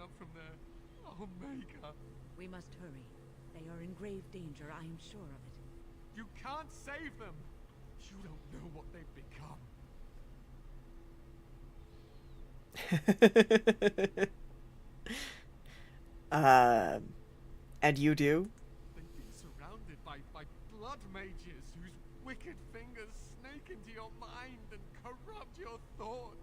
up from there. Oh, Maker. We must hurry. They are in grave danger, I am sure of it. You can't save them. You don't know what they've become. And you do? They've been surrounded by blood mages whose wicked fingers snake into your mind and corrupt your thoughts.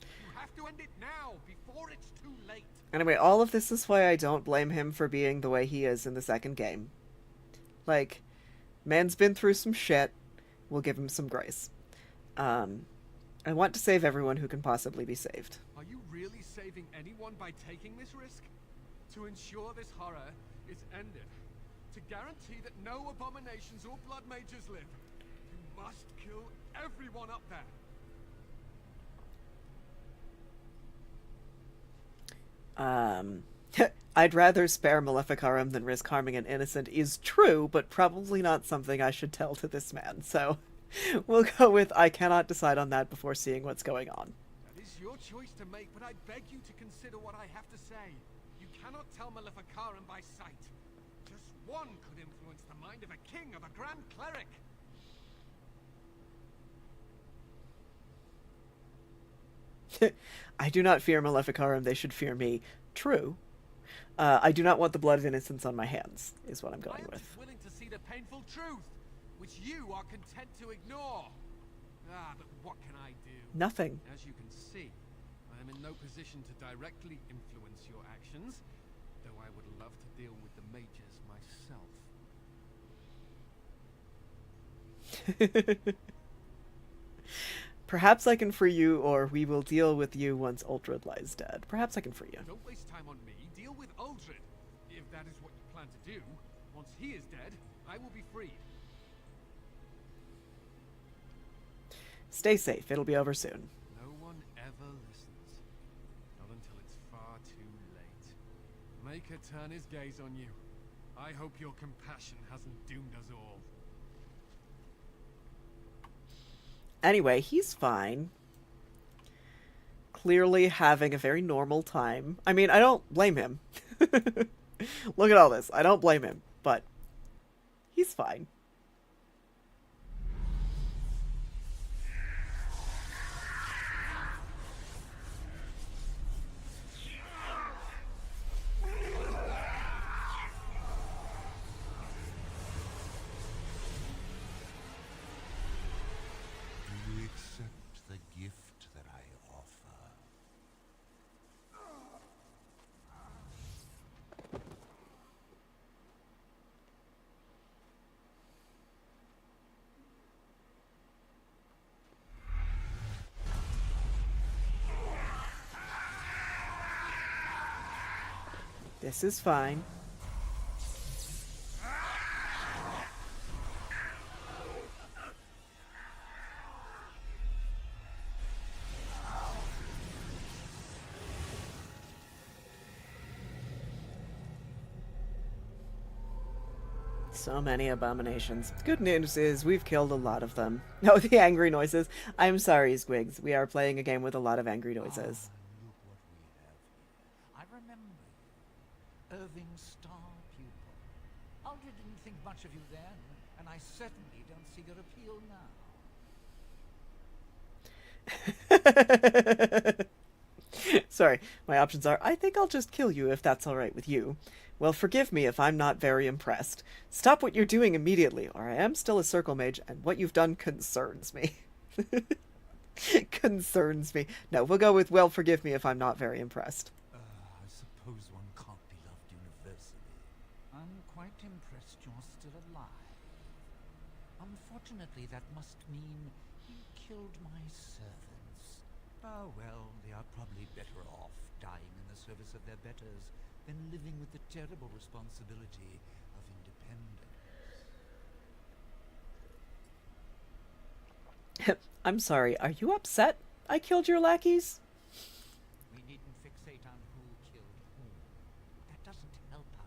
You have to end it now, before it's too late. Anyway, all of this is why I don't blame him for being the way he is in the second game. Like, man's been through some shit. We'll give him some grace. I want to save everyone who can possibly be saved. Are you really saving anyone by taking this risk? To ensure this horror is ended. To guarantee that no abominations or blood mages live. You must kill everyone up there. I'd rather spare Maleficarum than risk harming an innocent is true, but probably not something I should tell to this man, so we'll go with I cannot decide on that before seeing what's going on. That is your choice to make, but I beg you to consider what I have to say. You cannot tell Maleficarum by sight. Just one could influence the mind of a king, of a grand cleric. I do not fear Maleficarum, they should fear me. True. I do not want the blood of innocents on my hands, is what I'm going with. I am just willing to see the painful truth, which you are content to ignore. But what can I do? Nothing. As you can see, I am in no position to directly influence your actions, though I would love to deal with the mages myself. Perhaps I can free you, or we will deal with you once Uldred lies dead. Perhaps I can free you. Don't waste time on me. Deal with Uldred. If that is what you plan to do, once he is dead, I will be freed. Stay safe. It'll be over soon. No one ever listens. Not until it's far too late. Maker turn his gaze on you. I hope your compassion hasn't doomed us all. Anyway, he's fine. Clearly having a very normal time. I mean, I don't blame him. Look at all this. I don't blame him, but he's fine. This is fine. So many abominations. Good news is we've killed a lot of them. No, the angry noises. I'm sorry, Squigs. We are playing a game with a lot of angry noises. Look what we have here. I remember you. Irving's star pupil. Aldred didn't think much of you then, and I certainly don't see your appeal now. Sorry, my options are, I think I'll just kill you if that's alright with you. Well, forgive me if I'm not very impressed. Stop what you're doing immediately, or I am still a circle mage, and what you've done concerns me. Concerns me. No, we'll go with, well, forgive me if I'm not very impressed. I suppose one can't be loved universally. I'm quite impressed you're still alive. Unfortunately, that must mean you killed my servants. Oh well, they are probably better off dying in the service of their betters than living with the terrible responsibility of independence. I'm sorry, are you upset I killed your lackeys? We needn't fixate on who killed whom. That doesn't help our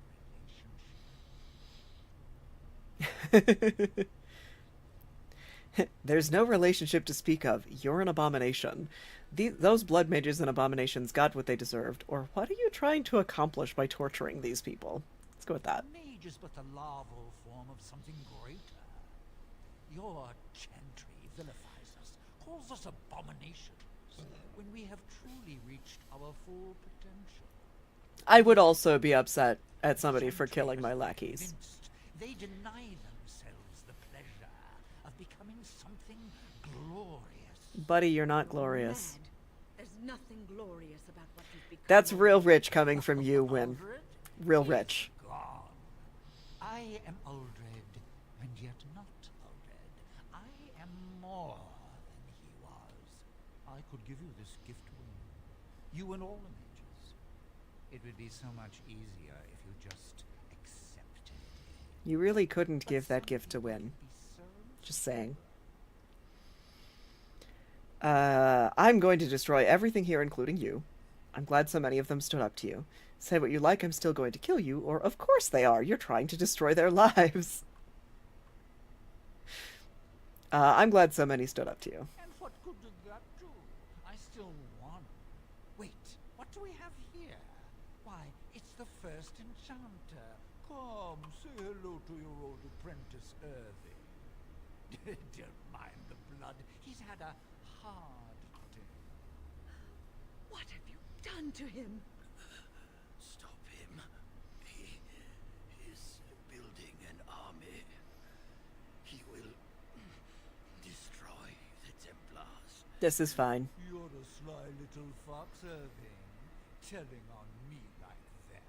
relationship. There's no relationship to speak of. You're an abomination. those blood mages and abominations got what they deserved, or what are you trying to accomplish by torturing these people? Let's go with that. Mage is but the larval form of something greater. Your chantry vilifies us, calls us abominations, when we have truly reached our full potential. I would also be upset at somebody for killing my lackeys. They deny themselves the pleasure of becoming something glorious. Buddy, you're not glorious. Mad. There's nothing glorious about what you've become. That's real rich coming from you, Win. Aldred Real is rich. Gone. I am Aldred, and yet not Aldred. I am more than he was. I could give you this gift, Win. You and all the mages. It would be so much easier if you just accepted it. You really couldn't give that gift to Win. Just saying. I'm going to destroy everything here, including you. I'm glad so many of them stood up to you. Say what you like, I'm still going to kill you, or of course they are. You're trying to destroy their lives. I'm glad so many stood up to you. And what good did that do? I still won. Wait, what do we have here? Why, it's the first enchanter. Come, say hello to your old apprentice, Irving. Don't mind the blood. He's had a hard day. What have you done to him? Stop him. He is building an army. He will destroy the Templars. This is fine. You're a sly little fox, Irving, telling on me like that.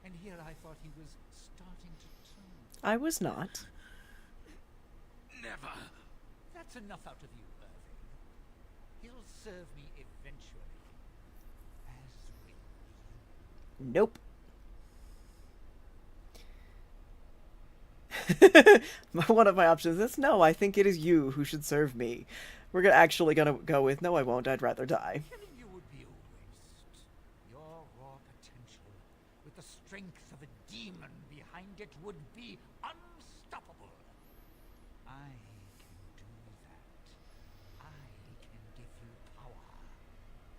And here I thought he was starting to turn. I was not. Never. That's enough out of you, Irving. He'll serve me eventually. As will you. Nope. One of my options is no, I think it is you who should serve me. We're actually gonna go with no, I won't, I'd rather die. Killing you would be a waste. Your raw potential, with the strength of a demon behind it, would be unstoppable. I can do that. I can give you power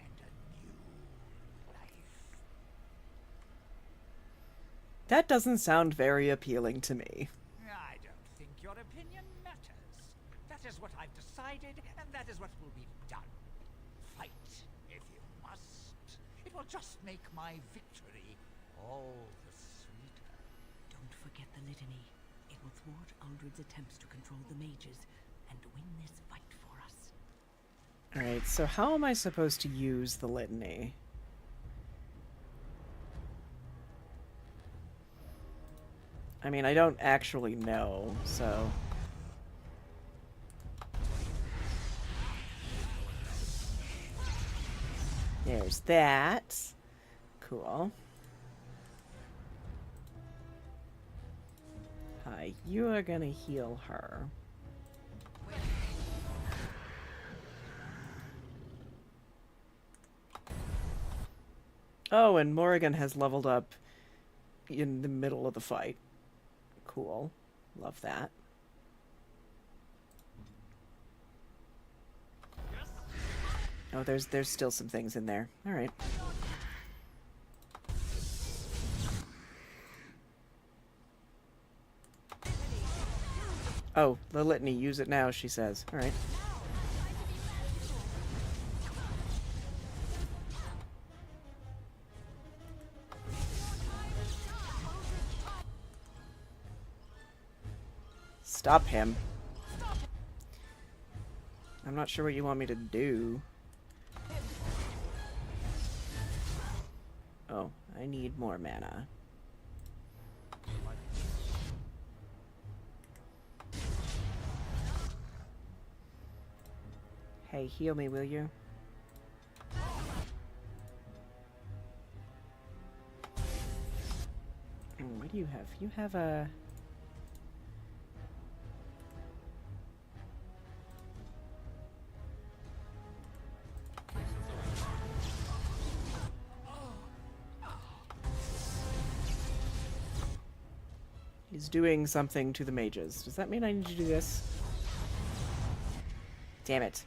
and a new life. That doesn't sound very appealing to me. I don't think your opinion matters. That is what I've decided, and that is what will be done. Fight, if you must. It will just make my victory all the sweeter. Don't forget the litany. It will thwart Aldred's attempts to control the mages and win this fight for us. Alright, so how am I supposed to use the litany? I mean, I don't actually know, so... There's that. Cool. Hi, you are gonna heal her. Oh, and Morrigan has leveled up in the middle of the fight. Cool. Love that. Oh, there's still some things in there. All right. Oh, the litany. Use it now, she says. All right. Stop him. I'm not sure what you want me to do. Oh, I need more mana. Hey, heal me, will you? What do you have? You have a... He's doing something to the mages. Does that mean I need to do this? Damn it.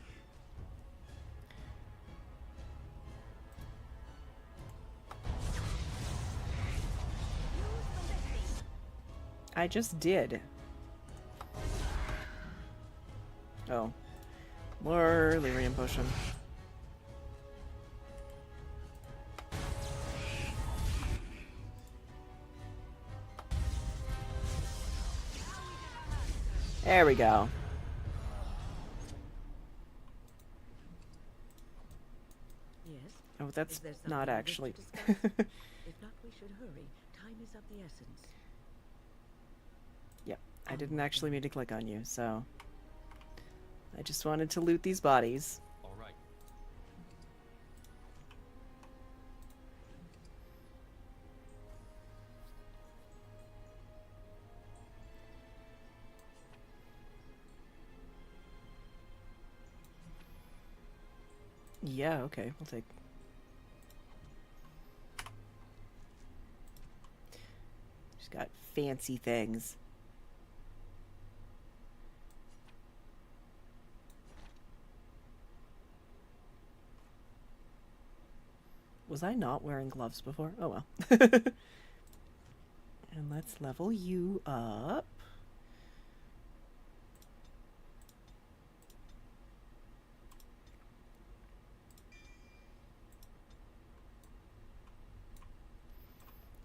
I just did. Oh. More lyrium potion. There we go. Yes. Oh, Is that's there not something you wish to actually. discuss? If not, we should hurry. Time is of the essence. Yep, I didn't actually mean to click on you, so I just wanted to loot these bodies. All right. Yeah, okay, we'll take. She's got fancy things. Was I not wearing gloves before? Oh well. And let's level you up.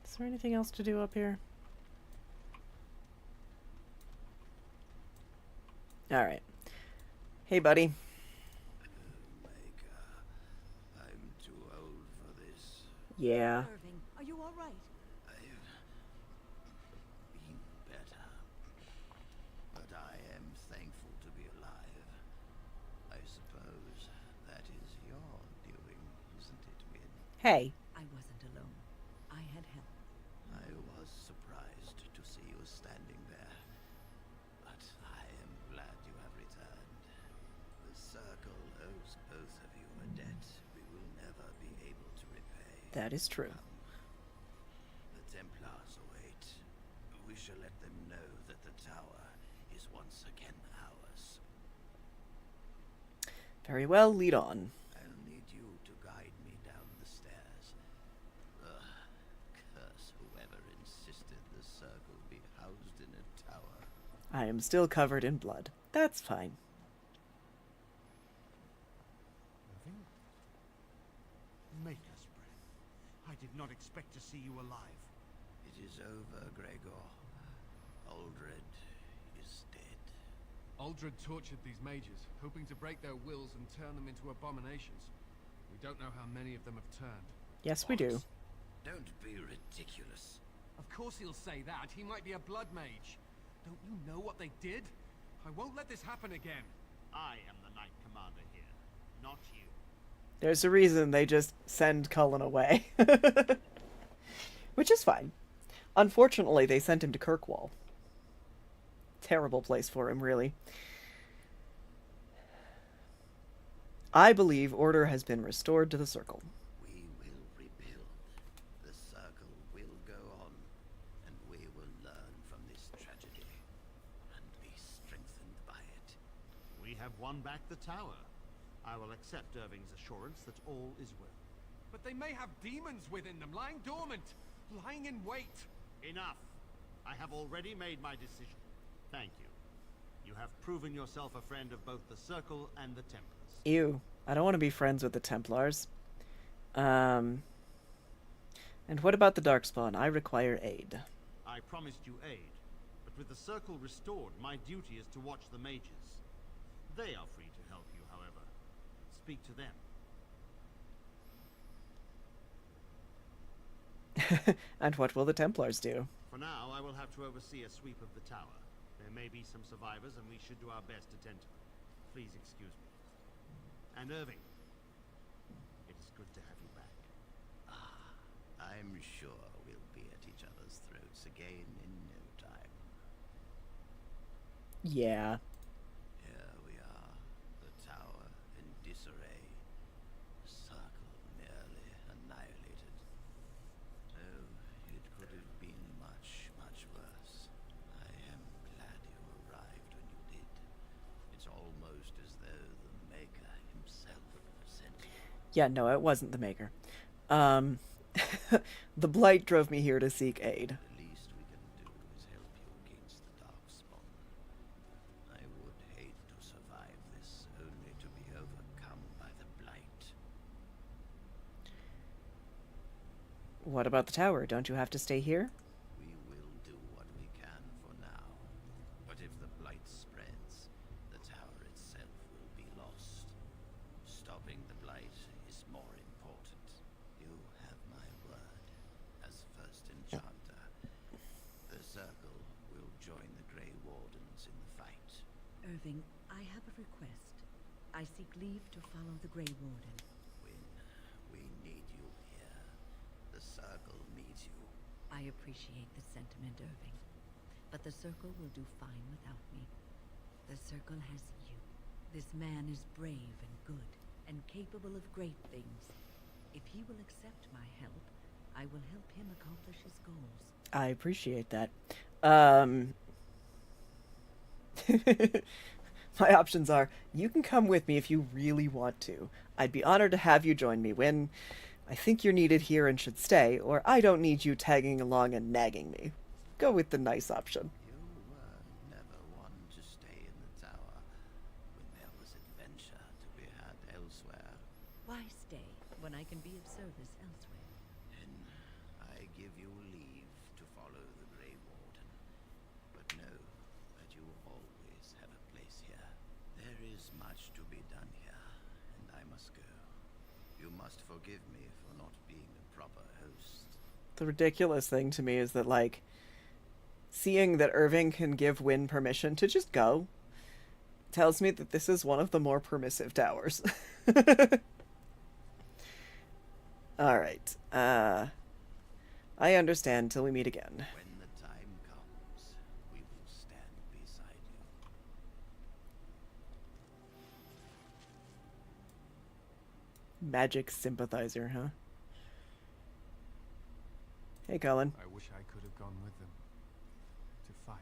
Is there anything else to do up here? Alright. Hey, buddy. I'm too old for this. Yeah. Irving, are you all right? I've been better. But I am thankful to be alive. I suppose that is your doing, isn't it, Min? Hey. I wasn't alone. I had help. I was surprised to see you standing there. But I am glad you have returned. The Circle owes both of you a debt we will never be able to repay. That is true. The Templars await. We shall let them know that the tower is once again ours. Very well, lead on. I'll need you to guide me down the stairs. Curse whoever insisted the Circle be housed in a tower. I am still covered in blood. That's fine. Irving? Maker's breath. I did not expect to see you alive. It is over, Gregor. Aldred is dead. Aldred tortured these mages, hoping to break their wills and turn them into abominations. We don't know how many of them have turned. Yes, we do. Don't be ridiculous. Of course he'll say that. He might be a blood mage. Don't you know what they did? I won't let this happen again. I am the Knight Commander here, not you. There's a reason they just send Cullen away. Which is fine. Unfortunately, they sent him to Kirkwall. Terrible place for him, really. I believe order has been restored to the Circle. We will rebuild. The Circle will go on, and we will learn from this tragedy and be strengthened by it. We have won back the tower. I will accept Irving's assurance that all is well. But they may have demons within them, lying dormant, lying in wait. Enough! I have already made my decision. Thank you. You have proven yourself a friend of both the Circle and the Templars. Ew. I don't want to be friends with the Templars. And what about the Darkspawn? I require aid. I promised you aid, but with the Circle restored, my duty is to watch the mages. They are free to help you, however. Speak to them. And what will the Templars do? For now, I will have to oversee a sweep of the tower. There may be some survivors, and we should do our best to tend to them. Please excuse me. And Irving, it is good to have you back. I'm sure we'll be at each other's throats again in no time. Yeah. Here we are, the tower in disarray, the Circle nearly annihilated. Oh, it could have been much, much worse. I am glad you arrived when you did. It's almost as though the Maker himself sent you. Yeah, no, it wasn't the Maker. The Blight drove me here to seek aid. The least we can do is help you What about the tower? Don't you have to stay here? We will do what we can for now. But if the blight spreads, the tower itself will be lost. Stopping the blight is more important. You have my word. As first enchanter, the circle will join the Grey Wardens in the fight. Irving, I have a request. I seek leave to follow the Grey Warden. When we need you here, the circle needs you. I appreciate the sentiment, Irving. But the Circle will do fine without me. The Circle has you. This man is brave and good, and capable of great things. If he will accept my help, I will help him accomplish his goals. I appreciate that. My options are, you can come with me if you really want to. I'd be honored to have you join me when I think you're needed here and should stay, or I don't need you tagging along and nagging me. Go with the nice option. You were never one to stay in the tower when there was adventure to be had elsewhere. Why stay when I can be of service elsewhere? Then I give you leave to follow the Grey Warden. But know that you always have a place here. There is much to be done here, and I must go. You must forgive me for not being a proper host. The ridiculous thing to me is that, like, seeing that Irving can give Wynne permission to just go tells me that this is one of the more permissive towers. Alright. I understand till we meet again. When the time comes, we will stand beside you. Magic sympathizer, huh? Hey, Colin. I wish I could have gone with them to fight.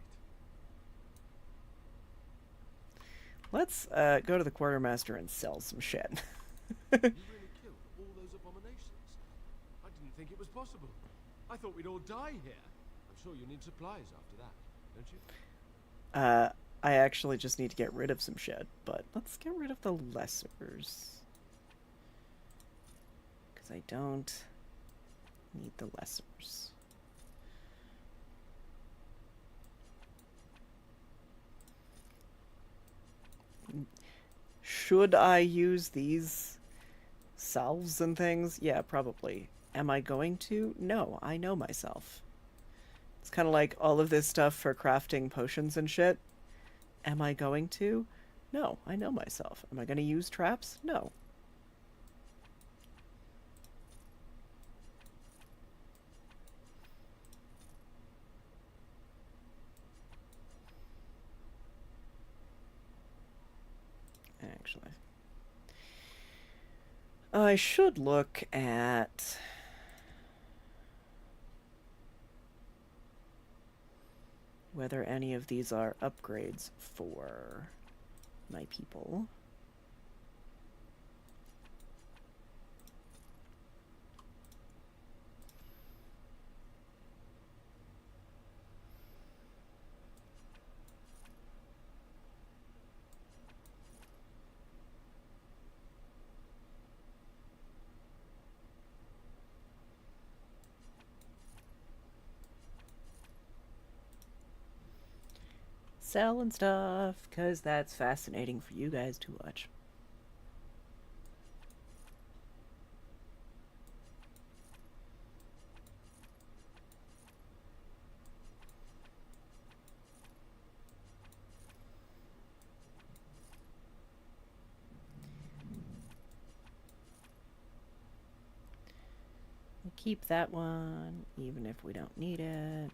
Let's go to the quartermaster and sell some shit. You really killed all those abominations? I didn't think it was possible. I thought we'd all die here. I'm sure you need supplies after that, don't you? I actually just need to get rid of some shit, but let's get rid of the lessers. Because I don't need the lessers. Should I use these salves and things? Yeah, probably. Am I going to? No, I know myself. It's kind of like all of this stuff for crafting potions and shit. Am I going to? No, I know myself. Am I going to use traps? No. Actually, I should look at whether any of these are upgrades for my people. Sell and stuff, because that's fascinating for you guys to watch. We'll keep that one, even if we don't need it.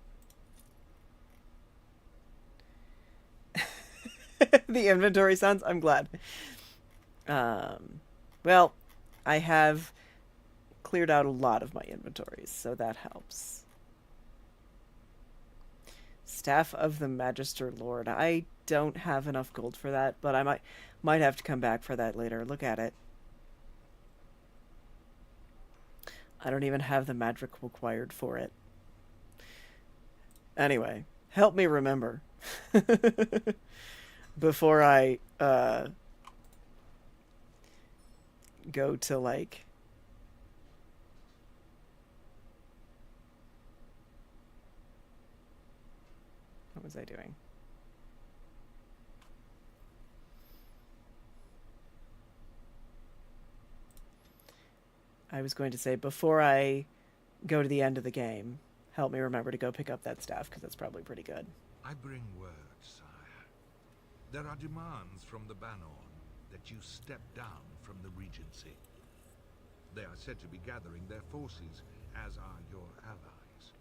The inventory sounds, I'm glad. Well, I have cleared out a lot of my inventories, so that helps. Staff of the Magister Lord. I don't have enough gold for that, but I might have to come back for that later. Look at it. I don't even have the magic required for it. Anyway, help me remember. Before I go to, like, was I doing? I was going to say, before I go to the end of the game, help me remember to go pick up that staff, because that's probably pretty good. I bring word, sire. There are demands from the Banorn that you step down from the Regency. They are said to be gathering their forces, as are your allies.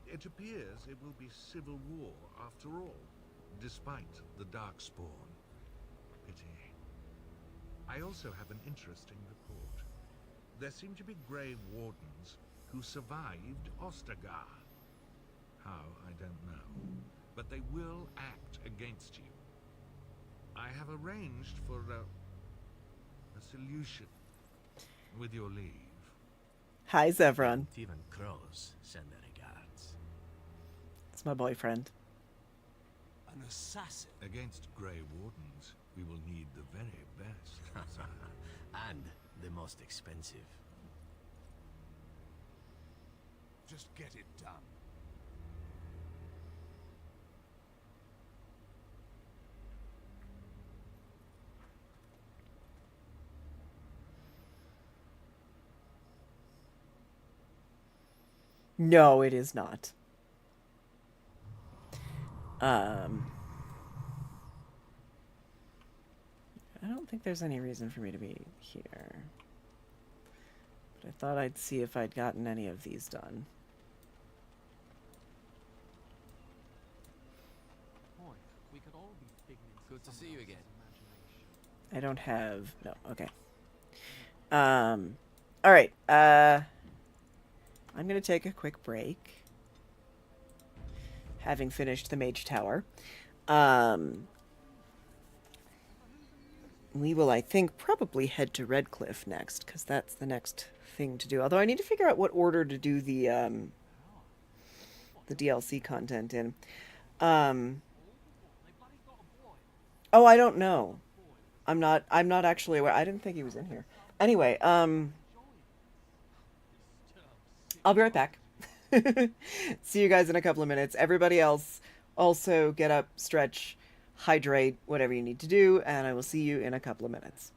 It appears it will be civil war after all, despite the Darkspawn. Pity. I also have an interesting report. There seem to be Grey Wardens who survived Ostagar. How, I don't know. But they will act against you. I have arranged for a solution, with your leave. Hi, Zevron. Even crows send their regards. It's my boyfriend. An assassin. Against Grey Wardens, we will need the very best, sire. And the most expensive. Just get it done. No, it is not. I don't think there's any reason for me to be here. But I thought I'd see if I'd gotten any of these done. Good to see you again. I don't have... No, okay. Alright, I'm gonna take a quick break. Having finished the Mage Tower. We will, I think, probably head to Redcliffe next, because that's the next thing to do. Although I need to figure out what order to do the DLC content in. Oh, I don't know. I'm not actually aware. I didn't think he was in here. Anyway, I'll be right back. See you guys in a couple of minutes. Everybody else, also get up, stretch, hydrate, whatever you need to do, and I will see you in a couple of minutes.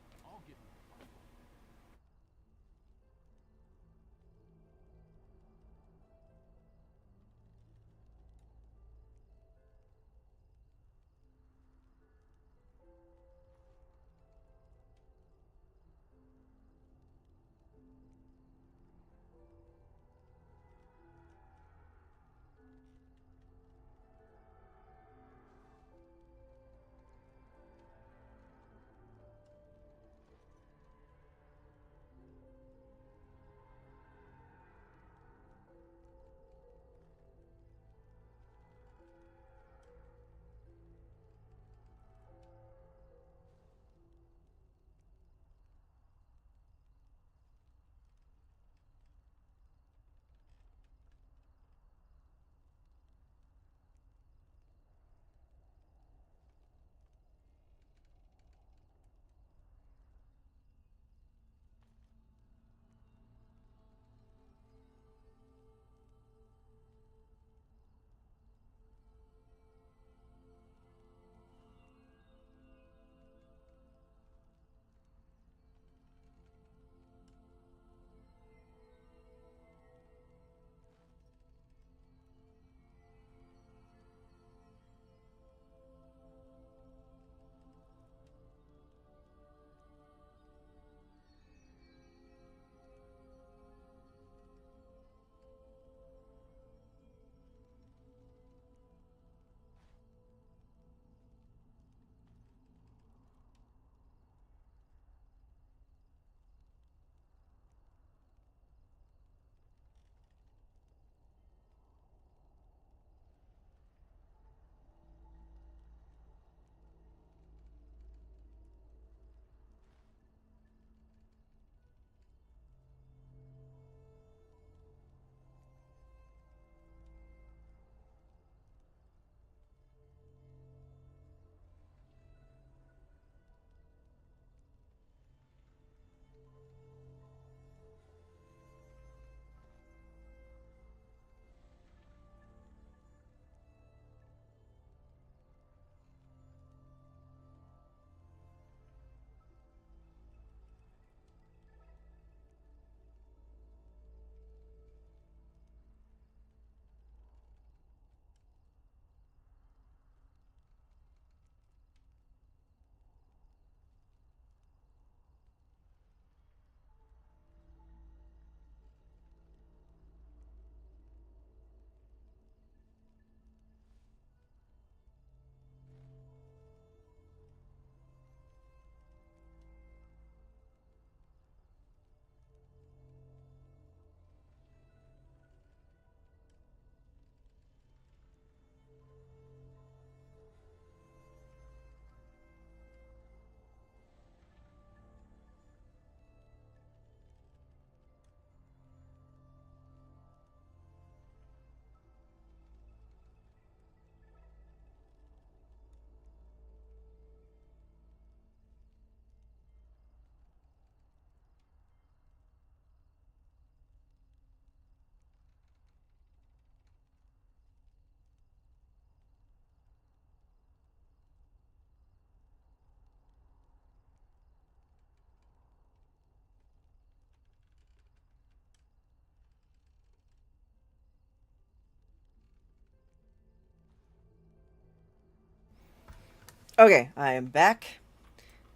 Okay, I am back.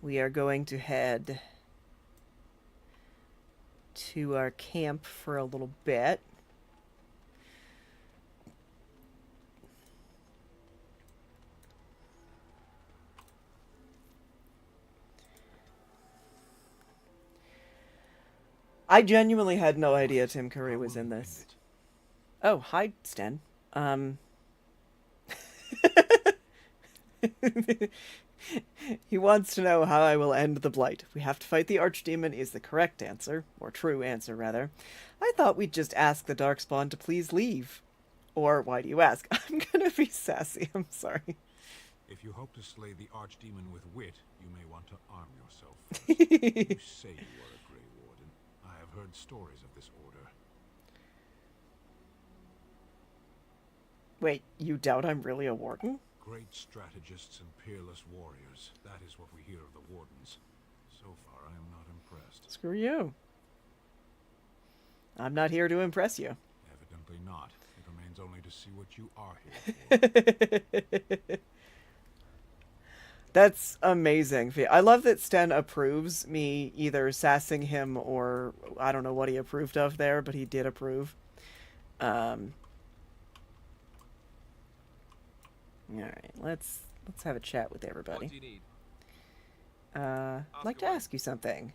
We are going to head to our camp for a little bit. I genuinely had no idea Tim Curry was in this. Oh, hi, Sten. He wants to know how I will end the blight. We have to fight the archdemon is the correct answer, or true answer, rather. I thought we'd just ask the Darkspawn to please leave. Or, why do you ask? I'm gonna be sassy, I'm sorry. If you hope to slay the archdemon with wit, you may want to arm yourself first. You say you are a Grey Warden. I have heard stories of this order. Wait, you doubt I'm really a warden? Great strategists and peerless warriors. That is what we hear of the wardens. So far, I am not impressed. Screw you. I'm not here to impress you. Evidently not. It remains only to see what you are here for. That's amazing. I love that Sten approves me either sassing him or I don't know what he approved of there, but he did approve. Alright, let's have a chat with everybody. What do you need? I'd like to ask you something.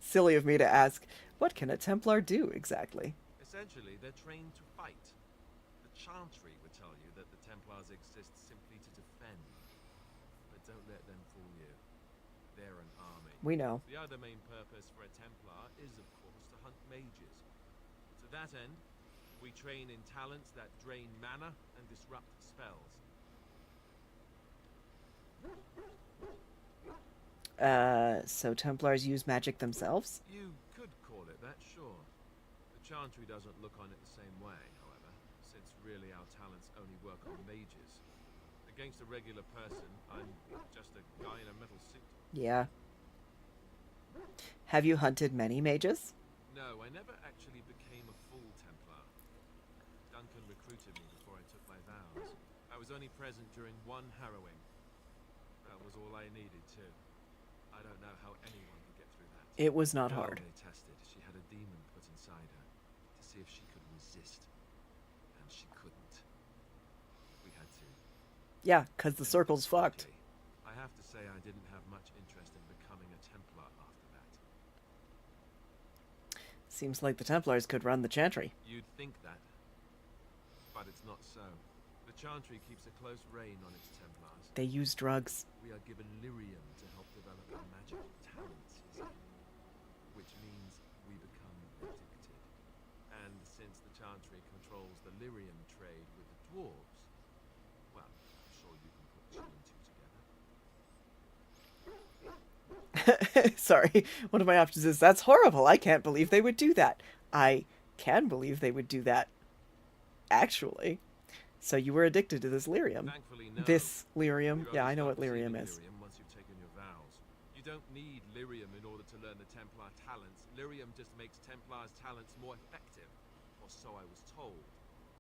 Silly of me to ask, what can a Templar do exactly? Essentially, they're trained to fight. The Chantry would tell you that the Templars exist simply to defend. But don't let them fool you. They're an army. We know. The other main purpose for a Templar is, of course, to hunt mages. To that end, we train in talents that drain mana and disrupt spells. So Templars use magic themselves? You could call it that, sure. The Chantry doesn't look on it the same way, however, since really our talents only work on mages. Against a regular person, I'm just a guy in a metal suit. Yeah. Have you hunted many mages? No, I never actually became a full Templar. Duncan recruited me before I took my vows. I was only present during one harrowing. That was all I needed, too. I don't know how anyone could get through that. It was not Girl hard. They tested. She had a demon put inside her to see if she could resist. And she couldn't. We had to. Yeah, because the circle's fucked. I have to say I didn't have much interest in becoming a Templar after that. Seems like the Templars could run the Chantry. You'd think that. But it's not so. The Chantry keeps a close rein on its Templars. They use drugs. We are given lyrium to help develop our magic talents, you see. Which means we become addicted. And since the Chantry controls the lyrium trade with the dwarves, well, I'm sure you can put two and two together. Sorry, one of my options is, that's horrible. I can't believe they would do that. I can believe they would do that. Actually. So you were addicted to this lyrium. Thankfully, no. This lyrium? You Yeah, I only know what start lyrium receiving is. lyrium once you've taken your vows. You don't need lyrium in order to learn the Templar talents. Lyrium just makes Templar's talents more effective, or so I was told.